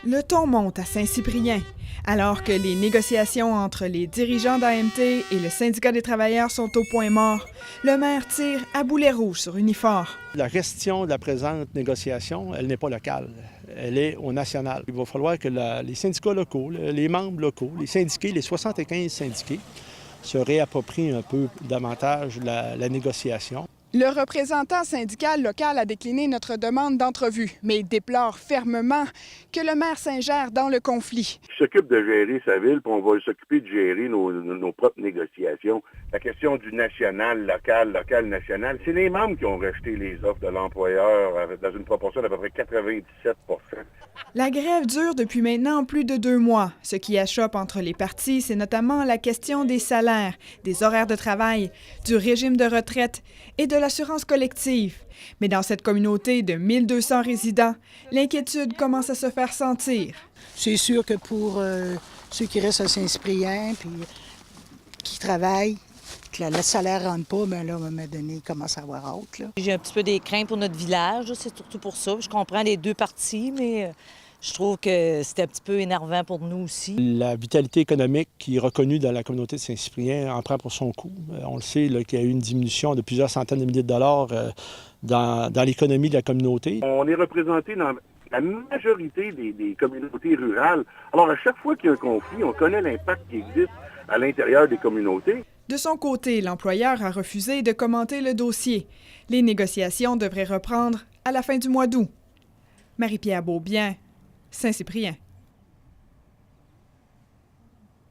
Le ton monte à Saint-Cyprien. Alors que les négociations entre les dirigeants d'AMT et le syndicat des travailleurs sont au point mort, le maire tire à boulet rouge sur Unifor. La gestion de la présente négociation, elle n'est pas locale, elle est au national. Il va falloir que les syndicats locaux, les membres locaux, les syndiqués, les 75 syndiqués, se réapproprient un peu davantage la négociation. Le représentant syndical local a décliné notre demande d'entrevue, mais déplore fermement que le maire s'ingère dans le conflit. Il s'occupe de gérer sa ville, puis on va s'occuper de gérer nos propres négociations. La question du national, local, national, c'est les membres qui ont rejeté les offres de l'employeur dans une proportion d'à peu près 97 %. La grève dure depuis maintenant plus de 2 mois. Ce qui achoppe entre les partis, c'est notamment la question des salaires, des horaires de travail, du régime de retraite et de l'assurance collective. Mais dans cette communauté de 1200 résidents, l'inquiétude commence à se faire sentir. C'est sûr que pour ceux qui restent à Saint-Cyprien puis qui travaillent, que le salaire ne rentre pas, bien là, à un moment donné, il commence à avoir hâte. Là. J'ai un petit peu des craintes pour notre village, c'est surtout pour ça. Je comprends les deux parties, mais je trouve que c'était un petit peu énervant pour nous aussi. La vitalité économique qui est reconnue dans la communauté de Saint-Cyprien en prend pour son coup. On le sait qu'il y a eu une diminution de plusieurs centaines de milliers de dollars dans l'économie de la communauté. On est représenté dans la majorité des communautés rurales. Alors, à chaque fois qu'il y a un conflit, on connaît l'impact qui existe à l'intérieur des communautés. De son côté, l'employeur a refusé de commenter le dossier. Les négociations devraient reprendre à la fin du mois d'août. Marie-Pierre Beaubien, Saint-Cyprien.